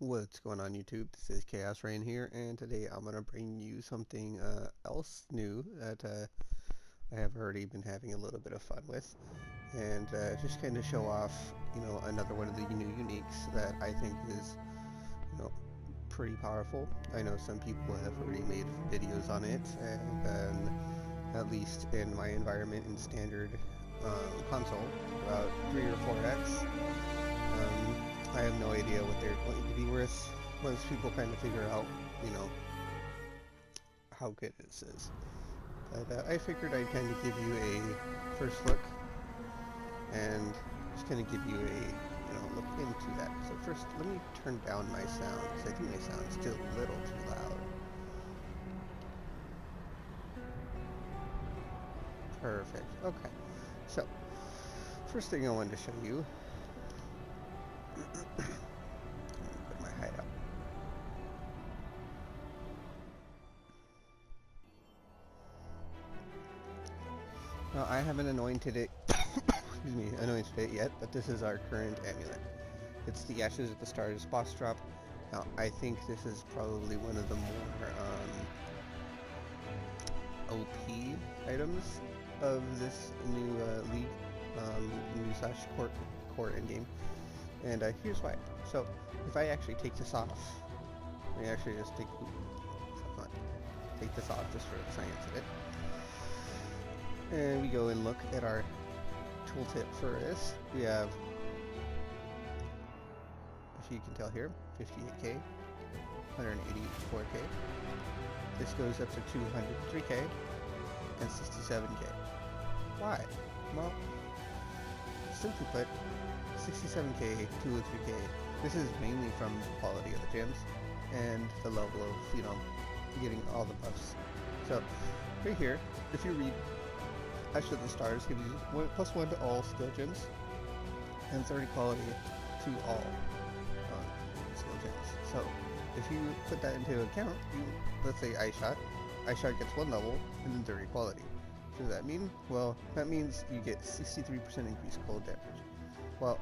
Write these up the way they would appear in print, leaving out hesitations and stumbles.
What's going on YouTube? This is Chaos-Reighn here, and today I'm going to bring you something else new that I have already been having a little bit of fun with, and just kind of show off, another one of the new uniques that I think is, pretty powerful. I know some people have already made videos on it, and at least in my environment in standard console, about 3 or 4x. I have no idea what they're going to be worth once people kind of figure out, how good this is. But I figured I'd kind of give you a first look and just kind of give you a, look into that. So first, let me turn down my sound, because I think my sound's still a little too loud. Perfect. Okay. So, first thing I wanted to show you put my hide up. Now I haven't anointed it anointed it yet, but this is our current amulet. It's the Ashes of the Stars boss drop. Now I think this is probably one of the more OP items of this new league, new slash core endgame. And here's why. So, if I actually take this off, let me actually just take this off just for the science of it. And we go and look at our tooltip for this. We have, if you can tell here, 58k, 184k. This goes up to 203k and 67k. Why? Well, simply put, 67k, 203k, this is mainly from the quality of the gems and the level of, getting all the buffs. So, right here, if you read Ash of the Stars, gives you +1 to all skill gems and 30 quality to all skill gems. So, if you put that into account, let's say Ice Shot gets 1 level and then 30 quality. What does that mean? Well, that means you get 63% increased cold damage. Well,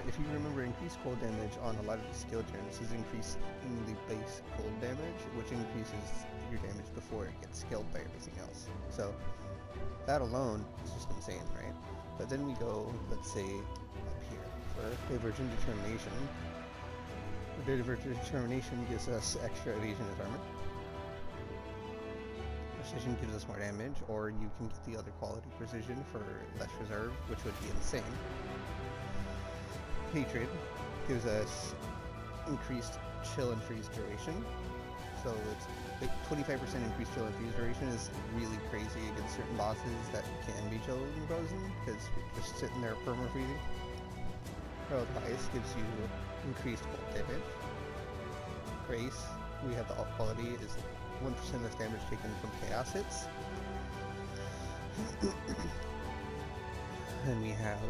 if you remember, increased cold damage on a lot of the skill gems is increased in the base cold damage, which increases your damage before it gets scaled by everything else. So that alone is just insane, right? But then we go, let's say, up here for Divergent Determination. Divergent Determination gives us extra evasion as armor. Precision gives us more damage, or you can get the other quality precision for less reserve, which would be insane. Hatred gives us increased chill and freeze duration. So it's 25% increased chill and freeze duration is really crazy against certain bosses that can be chilled and frozen, because you're just sitting there perma-freezing. Herald Bias gives you increased cold damage. Grace, we have the alt quality, is 1% less damage taken from chaos hits. And we have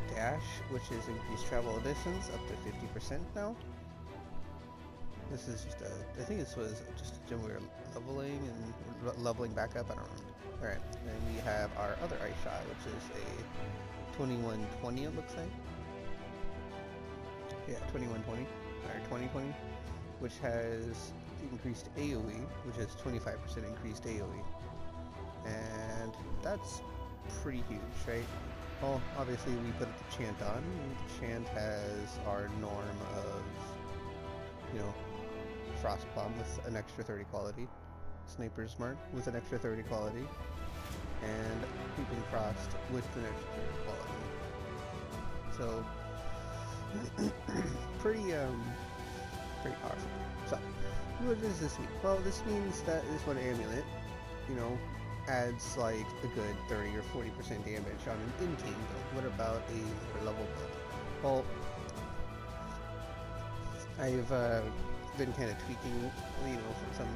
Dash, which is increased travel distance up to 50% now. This is just I think this was just a gem we were leveling and leveling back up, I don't remember. Alright, and we have our other Ice Shot, which is a 2120 it looks like. Yeah, 2120, or 2020, which has increased AoE, which is 25% increased AoE. And that's pretty huge, right? Well, obviously we put the chant on. The chant has our norm of, Frost Bomb with an extra 30 quality, Sniper's Mark with an extra 30 quality, and Creeping Frost with an extra 30 quality. So, pretty powerful. So, what does this mean? Well, this means that this one amulet, adds like a good 30 or 40% damage on an in-game build. What about a lower level build? Well, I've been kind of tweaking, for some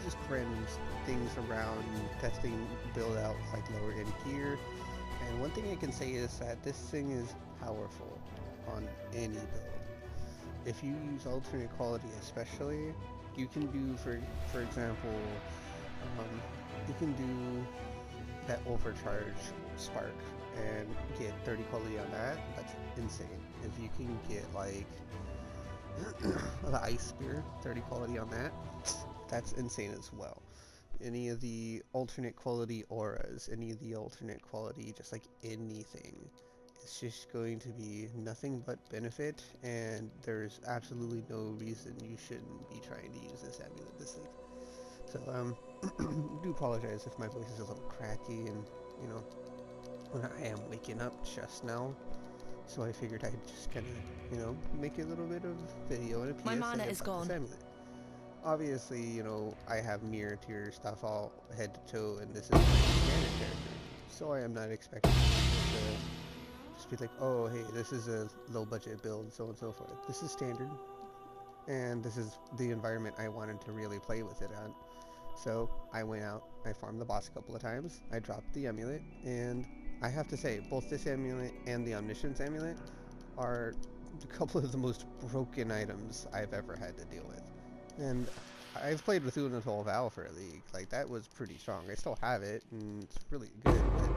just random things around testing build out like lower end gear. And one thing I can say is that this thing is powerful on any build. If you use alternate quality especially, you can do, for example, you can do that overcharge spark and get 30 quality on that, that's insane. If you can get like the ice spear, 30 quality on that, that's insane as well. Any of the alternate quality auras, any of the alternate quality, just like anything, it's just going to be nothing but benefit, and there's absolutely no reason you shouldn't be trying to use this amulet this week. So, do apologize if my voice is a little cracky, and, you know, when I am waking up just now, so I figured I'd just kind of, you know, make a little bit of video and a PSA My mana is about gone. this amulet. Obviously, you know, I have mirror tier stuff all head to toe, and this is my standard character, so I am not expecting to just be like, oh, hey, this is a low budget build, so on and so forth. This is standard, and this is the environment I wanted to really play with it on. So I went out, I farmed the boss a couple of times, I dropped the amulet, and I have to say, both this amulet and the omniscience amulet are a couple of the most broken items I've ever had to deal with. And I've played with Unatul Val for a league, like that was pretty strong. I still have it, and it's really good, but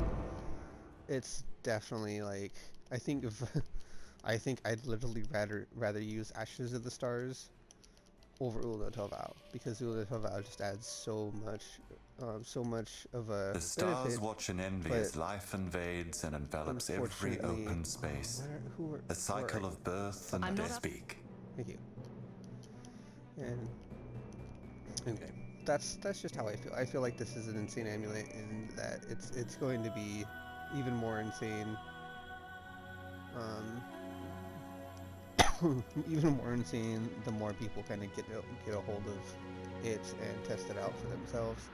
it's definitely like, I think if I think I'd literally rather use Ashes of the Stars over Unatul Val, because Unatul Val just adds so much of a The stars benefit, watch in envy but as life invades and envelops every unfortunately, open space. who are A cycle you? of birth and I'm not death. up. Speak. Thank you. And anyway, that's just how I feel. I feel like this is an insane amulet, and that it's going to be even more insane. Even more insane the more people kind of get a hold of it and test it out for themselves.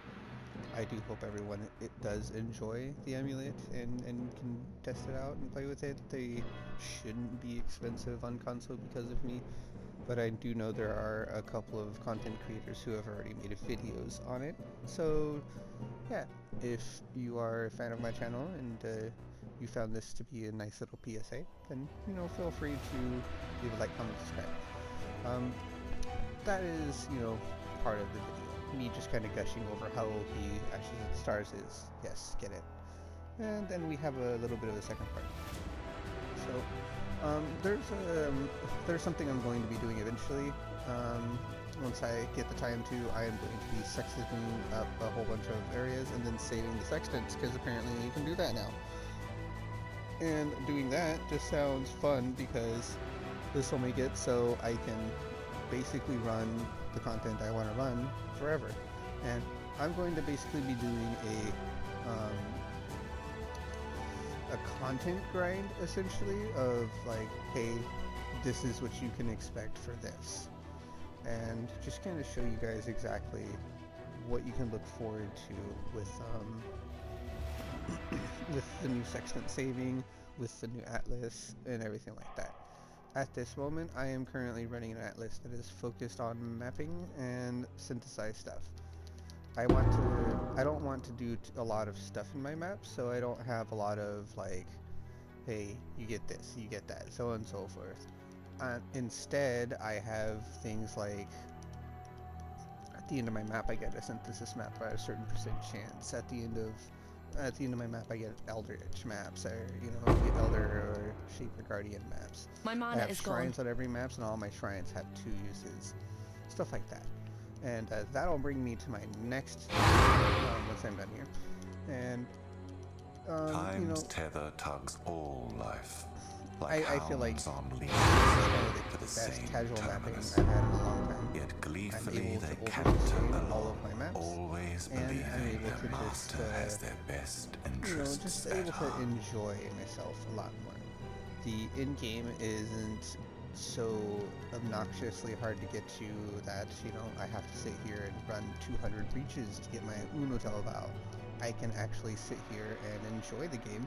I do hope everyone does enjoy the amulet and can test it out and play with it. They shouldn't be expensive on console because of me, but I do know there are a couple of content creators who have already made videos on it. So yeah, if you are a fan of my channel and you found this to be a nice little PSA, then, you know, feel free to leave a like, comment, subscribe. That is, you know, part of the video. Me just kind of gushing over how OP Ashes of the Stars is. Yes, get it. And then we have a little bit of a second part. So, there's something I'm going to be doing eventually. Once I get the time to, I am going to be sexting up a whole bunch of areas and then saving the sextants, because apparently you can do that now. And doing that just sounds fun, because this will make it so I can basically run the content I want to run forever. And I'm going to basically be doing a content grind, essentially, of like, hey, this is what you can expect for this, and just kind of show you guys exactly what you can look forward to with with the new sextant saving, with the new atlas, and everything like that. At this moment, I am currently running an atlas that is focused on mapping and synthesized stuff. I don't want to do a lot of stuff in my maps, so I don't have a lot of like, hey, you get this, you get that, so on and so forth. Instead, I have things like, at the end of my map, I get a synthesis map by a certain percent chance. At the end of my map, I get Eldritch maps, or, you know, I get Elder or Shaper Guardian maps. My mana I have is shrines gone. on every map, and all my shrines have 2 uses. Stuff like that. And that'll bring me to my next once I'm done here. And, you know, Time's tether tugs all life, like I feel like hounds on this leash is kind of to the the best same casual mapping terminus. I've had in a long time. Yet I'm gleefully able they to canter overstate all along, of my maps, always and I'm believing able their to master just, has their best you know, interests just at able to heart. enjoy myself a lot more. The in-game isn't so obnoxiously hard to get to that, you know, I have to sit here and run 200 breaches to get my Unatul Val. I can actually sit here and enjoy the game,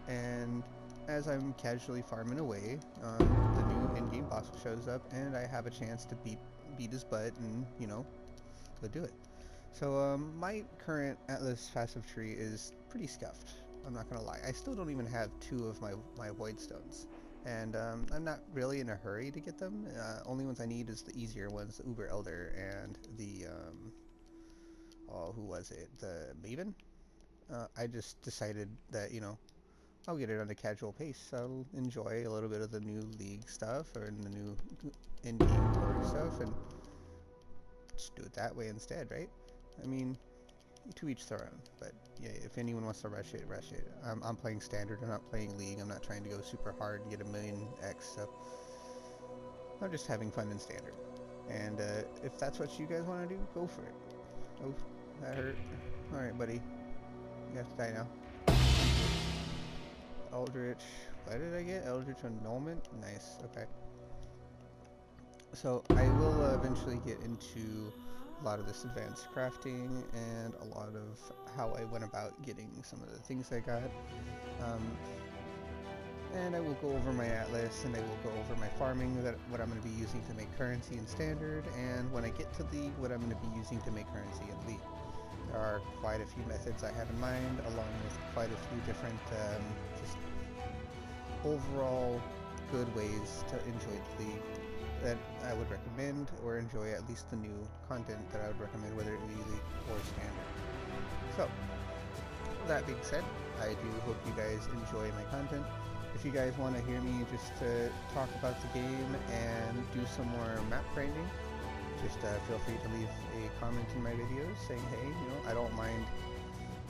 and as I'm casually farming away, the new in-game boss shows up, and I have a chance to beat his butt and, you know, go do it. So, my current Atlas passive tree is pretty scuffed. I'm not gonna lie. I still don't even have 2 of my Void Stones. And, I'm not really in a hurry to get them. Only ones I need is the easier ones, the Uber Elder and the, oh, who was it? The Maven? I just decided that, you know, I'll get it on a casual pace. I'll enjoy a little bit of the new league stuff or the new in-game story stuff, and just do it that way instead, right? I mean, to each their own. But yeah, if anyone wants to rush it, rush it. I'm playing standard. I'm not playing league. I'm not trying to go super hard and get a million X. So I'm just having fun in standard. And if that's what you guys want to do, go for it. Oh, that hurt. All right, buddy. You have to die now. Eldritch. What did I get? Eldritch Annulment? Nice. Okay. So I will eventually get into a lot of this advanced crafting and a lot of how I went about getting some of the things I got. And I will go over my atlas, and I will go over my farming, what I'm going to be using to make currency in standard, and when I get to league, what I'm going to be using to make currency in league. There are quite a few methods I have in mind, along with quite a few different just overall good ways to enjoy the league that I would recommend, or enjoy at least the new content that I would recommend, whether it be league or standard. So, that being said, I do hope you guys enjoy my content. If you guys want to hear me just talk about the game and do some more map grinding, just feel free to leave a comment in my videos saying, hey, you know, I don't mind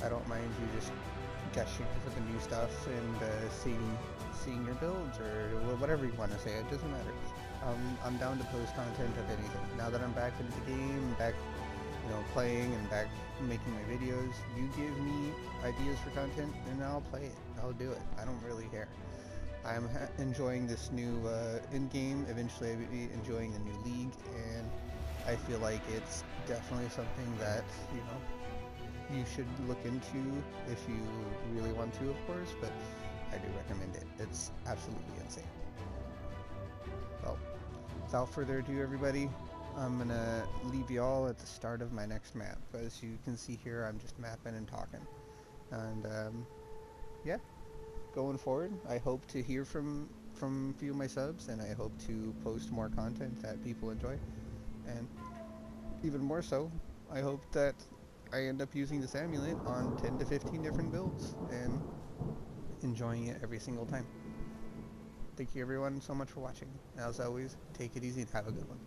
you just gushing for the new stuff and seeing your builds or whatever you want to say. It doesn't matter. I'm down to post content of anything. Now that I'm back into the game, back, you know, playing and back making my videos, you give me ideas for content and I'll play it. I'll do it. I don't really care. I'm enjoying this new in-game. Eventually I'll be enjoying the new league, and I feel like it's definitely something that, you know, you should look into if you really want to, of course, but I do recommend it. It's absolutely insane. Well, without further ado, everybody, I'm gonna leave you all at the start of my next map. As you can see here, I'm just mapping and talking. And, yeah. Going forward, I hope to hear from a few of my subs, and I hope to post more content that people enjoy. And even more so, I hope that I end up using this amulet on 10 to 15 different builds and enjoying it every single time. Thank you everyone so much for watching. As always, take it easy and have a good one.